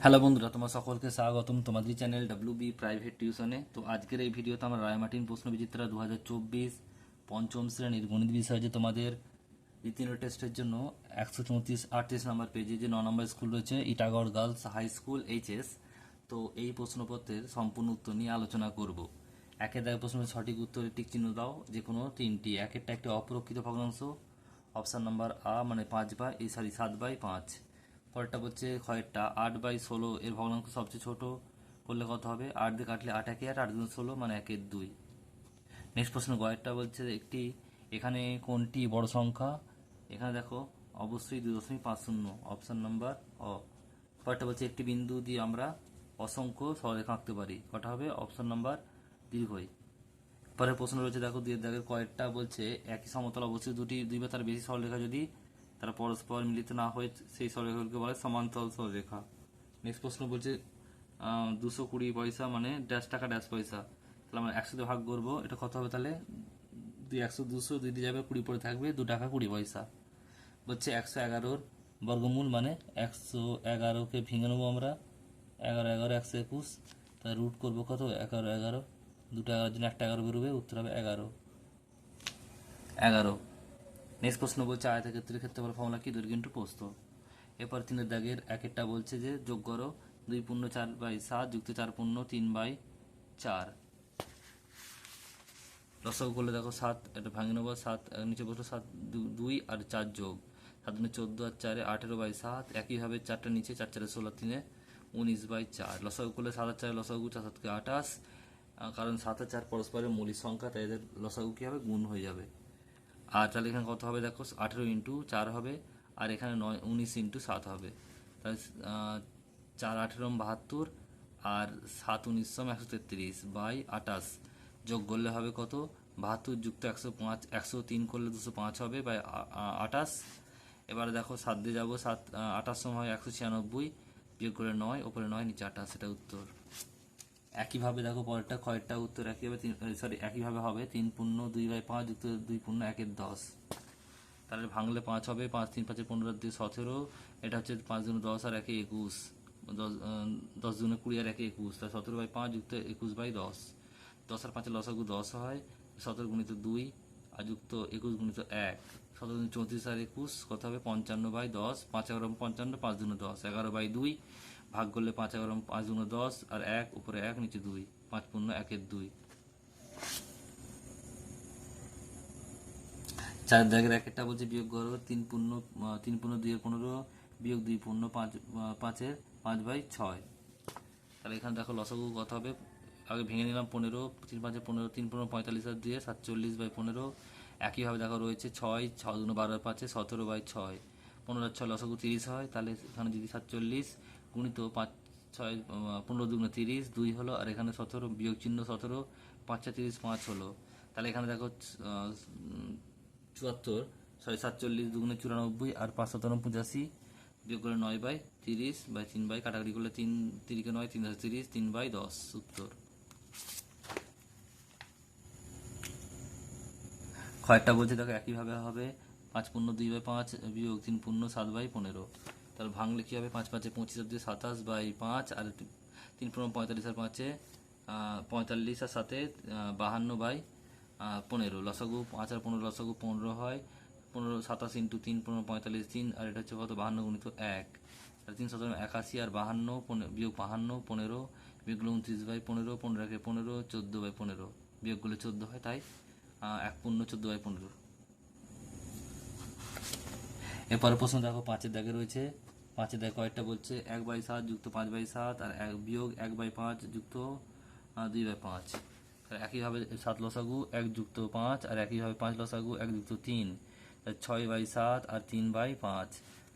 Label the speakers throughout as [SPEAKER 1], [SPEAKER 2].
[SPEAKER 1] Hello বন্ধুরা, তোমার সকলকে স্বাগতম তোমাদের চ্যানেল বি প্রাইভেট টিউশনে। তো আজকের এই ভিডিওতে আমরা রায়মার্টিন প্রশ্নবিচিত্রা 2024 পঞ্চম শ্রেণীর গণিত বিষয়ে যে তোমাদের রীতিনীতি টেস্টের জন্য 134-38 নম্বর পেজে যে 9 নম্বর স্কুল রয়েছে ইটাগড় গার্লস হাই স্কুল এইচএস, তো এই প্রশ্নপত্রের সম্পূর্ণ উত্তর নিয়ে আলোচনা করব। একের দাগে প্রশ্নের সঠিক উত্তরে টিক চিহ্ন দাও, যে কোনো তিনটি। একেরটা একটি অপ্রকৃত ভগ্নাংশ, অপশান নাম্বার মানে 7/5। পরেরটা বলছে ক্ষয়েরটা 8/16 এর ভগ্নাংশ সবচেয়ে ছোট করলে কত হবে? 8 দিয়ে কাটলে 8 একে 8, 8 দুগুণে 16 মানে 1/2। নেক্সট প্রশ্ন গয়েরটা বলছে এখানে কোনটি বড় সংখ্যা? এখানে দেখো অবশ্যই 2.50, অপশান নাম্বার অ। পরেরটা বলছে একটি বিন্দু দিয়ে আমরা অসংখ্য সরলরেখা আঁকতে পারি, কটা হবে? অপশান নাম্বার দীর্ঘই। পরের প্রশ্ন রয়েছে দেখো দুই দাগের কয়েকটা বলছে একই সমতল অবশ্যই দুই বা তার বেশি সরলরেখা যদি তারা পরস্পর মিলিত না হয় সেই সরলরেখাগুলোকে বলে সমান্তরাল সরলরেখা। নেক্সট প্রশ্ন বলছে 220 পয়সা মানে ড্যাশ টাকা ড্যাশ পয়সা, তাহলে আমরা 100 দিয়ে ভাগ করবো, এটা কত হবে? তাহলে 200 2 দিয়ে যাবে 20 পড়ে থাকবে 2 টাকা 20 পয়সা। বলছে 111 বর্গমূল মানে 111কে ভেঙে নেবো আমরা, 11 11 121, তাহলে রুট করবো কত? 11 11, 2টা 11 জন্য একটা 11 বেরোবে, উত্তর হবে 11। নেক্সট প্রশ্ন বলছে আয়তক্ষেত্রের ক্ষেত্রফল ফর্মুলা কি? দৈর্ঘ্য ইন্টু প্রস্থ। এরপর 3 দাগের একেরটা বলছে যে যোগ করো 2 পূর্ণ 4/7 যুক্ত 4 পূর্ণ 3/4। লসাগু করলে দেখো 7, এটা ভাঙে নেবো, 7 নিচে বসলো 7 2 আর 4 যোগ 7 দুনে 14 আর 4 18/7। একইভাবে 4টা নিচে 4 4 16 3 19/4। লসাগু করলে 7 আর 4 লসাগু 4 7 28, কারণ 7 আর 4 পরস্পরের মৌলিক সংখ্যা, তাই এদের লসাগু কী হবে? গুণ হয়ে যাবে। আর তাহলে এখানে কত হবে? দেখো 18 ইন্টু 4 হবে, আর এখানে 19 ইন্টু 7 হবে। তাহলে 4 18 72, আর 7 19 133/28 যোগ করলে হবে কত? 72 যুক্ত 105, 103 করলে 205 হবে বাই 28। এবারে দেখো 7 দিয়ে যাবো, 7 28 সময় 196, বিয়োগ করে 9, ওপরে 9 নিচে 28, সেটা উত্তর। একইভাবে দেখো পরেরটা ক্ষয়েরটা উত্তর একইভাবে হবে 3 পূর্ণ 2/5 যুক্ত 2 পূর্ণ 1/10। তাহলে ভাঙলে 5 হবে, 5 3 5 15 দিয়ে 17, এটা হচ্ছে 5 দুগুণে 10 আর 1 21, 10 দুগুণে 20 আর 1 21, তাহলে 17/5 যুক্ত 21/10। 10 আর 5 লসাগু 10 হয়, 17 গুণিত 2 আর যুক্ত 21 গুণিত 1, 17 34 আর 21 কত হবে? 55/10। 5 11 55, 5 দুগুণে 10, 11/2। ভাগ করলে 5 11 5 দুগুণে 10 আর 1, উপরে 1 নিচে 2, 5 পূর্ণ 1/2। 4 দাগের একটা বলছে বিয়োগ করো 3 পূর্ণ 2 15 বিয়োগ 2 পূর্ণ 5 5/6। তাহলে এখানে দেখো লসাগু কত হবে? আগে ভেঙে নিলাম 15, 3 5 15, 3 15 45 আর 2 47/15। একইভাবে দেখো রয়েছে 6 6 দুগুণে 12 আর 5 17/6, 15 আর 6 লসাগু 30 হয়, তাহলে এখানে যদি 47 গুণিত 5 6 15 দুগুণে 30 2 হলো, আর এখানে 17 বিয়োগ চিহ্ন 17, 5 30 5 হলো। তাহলে এখানে দেখো 47 দুগুণে 94 আর 5 17 85, বিয়োগ করে 9/30/3 কাটাকাটি করলে 3 3 9 3 30 3/10, উত্তর। ক্ষয়টা বলছে দেখো একইভাবে হবে 5 পূর্ণ 2/5 বিয়োগ 3 পূর্ণ 7/15। তাহলে ভাঙলে কী হবে? 5 5 25 আর 2 27/5, আর 3 পূর্ণ 45 আর 5 45 আর 7 52/15। লসাগু 5 আর 15 লসাগু 15 হয়, 15 27 ইন্টু 3 15 45 3, আর এটা হচ্ছে কত? 52 গুণিত 1, আর 3 17 81 আর 52 বিয়োগ 52 15 বিয়োগ 29/15, 15 একে 15 14/15, বিয়োগ করলে 14 হয়, তাই 1 পূর্ণ 14/15। এরপরে প্রশ্ন দেখো 5 দাগে রয়েছে, 5 দাগে কয়েকটা বলছে 1/7 যুক্ত 5/7 আর বিয়োগ 1/5 যুক্ত 2/5। একইভাবে 7 লসাগু 1 যুক্ত 5, আর একইভাবে 5 লসাগু 1 যুক্ত 3, 6/7 আর 3/5।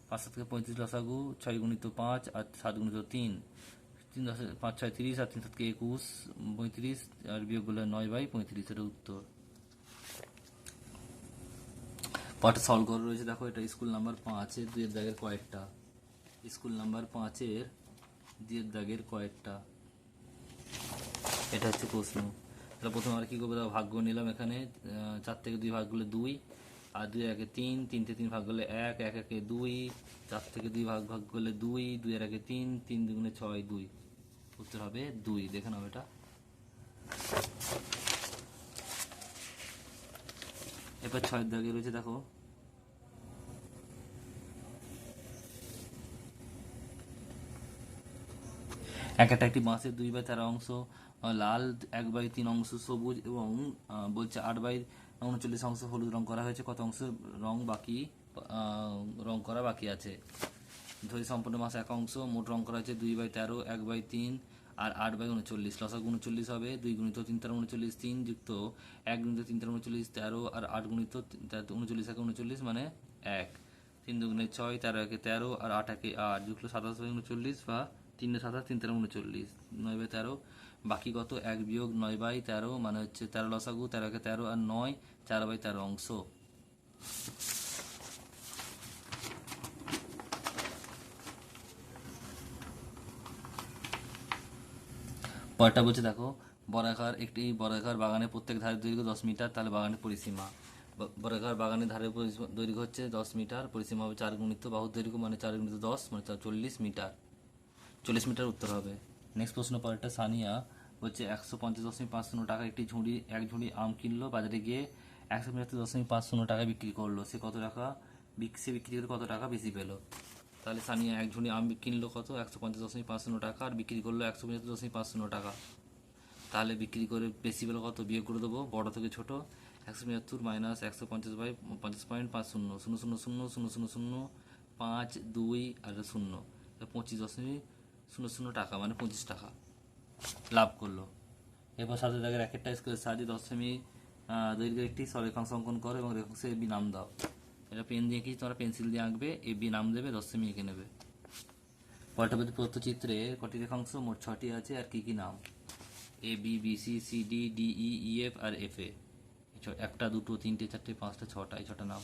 [SPEAKER 1] 5 7 35 লসাগু 6 গুণিত 5 আর 7 গুণিত 3, 3 10 5 6 30 আর 3 7 21 35, আর বিয়োগ করলে 9/35, এটা উত্তর। পার্ট সলভ করে রয়েছে দেখো, এটা স্কুল নাম্বার 5-এর 2 দাগের কয়েকটা, স্কুল নাম্বার 5-এর 2 দাগের কয়েকটা, এটা হচ্ছে প্রশ্ন। তাহলে প্রথমে আমরা কী করবো? ভাগ্য নিলাম, এখানে 4 থেকে 2 ভাগ করলে 2, আর 2 একে 3, 3 থেকে 3 ভাগ করলে 1, 1 একে 2, 4 থেকে 2 ভাগ করলে 2, 2 এর একে 3, 3 দুগুণে 6, 2। উত্তর হবে 2। দেখে নাও এটা। এবার 6 দাগে রয়েছে, দেখো একটি বাঁশের 2/13 অংশ লাল, 1/3 অংশ সবুজ এবং বলছে 8/39 অংশ হলুদ রং করা হয়েছে। কত অংশ রং করা বাকি আছে? ধরি সম্পূর্ণ মাস 1 অংশ, মোট রং করা হয়েছে 2/13, 1/3 আর 8/39। লসাগু 39 হবে। 2 গুণিত 3 × 39 3 যুক্ত 1 গুণিত 3 × 39 13 আর 8 গুণিত 39 একে 39 মানে 1। 3 দুগুণে 6, 13 একে 13 আর 8 একে 8 যুক্ত 27/39 বা 3 7 3 13 39, 9/13। বাকি কত? 1 বিয়োগ 9/13 মানে হচ্ছে 13 লসাগু, 13 একে 13 আর 9, 4/13 অংশ। পরেরটা বলছে দেখো, একটি বর্গাকার বাগানের প্রত্যেক ধারের দৈর্ঘ্য 10 মিটার, তাহলে বাগানের পরিসীমা। বর্গাকার বাগানের ধারের দৈর্ঘ্য হচ্ছে 10 মিটার, পরিসীমা হবে 4 গুণিত বাহুর দৈর্ঘ্য মানে 4 গুণিত 10 মানে 40 মিটার। 40 মিটার উত্তর হবে। নেক্সট প্রশ্ন পরেরটা, সানিয়া হচ্ছে 150.50 টাকা এক ঝুড়ি আম কিনলো, বাজারে গিয়ে 175.50 টাকা বিক্রি করলো। সে বিক্রি করে কত টাকা বেশি পেলো? তাহলে সানিয়া 1 ঝুড়ি আম কিনলো কত? 150.50 টাকা আর বিক্রি করলো 175.50 টাকা। তাহলে বিক্রি করে বেশি পেলো কত? বিয়োগ করে দেবো বড় থেকে ছোট। 175 মাইনাস 150/50.50 0 0 0 0 0 0 5 2 আর 0, 25.00 টাকা মানে 25 টাকা লাভ করলো। এরপর সাথে দাগের একটা স্কেলের সাহায্যে 10 সেমি দৈর্ঘ্যের একটি সরেখাংশ অঙ্কন করো এবং রেখাংশে এবি নাম দাও। এটা পেন দিয়ে কি তোমরা পেন্সিল দিয়ে আঁকবে, এবি নাম দেবে, 10 সেমি এঁকে নেবে। পরেরটা বলতে প্রদত্ত চিত্রে কটি রেখাংশ? মোট 6টি আছে। আর কি কি নাম? A B B C C D D E E F আর এফ এ। 1 2 3 4 5 6টা, এই 6টা নাম।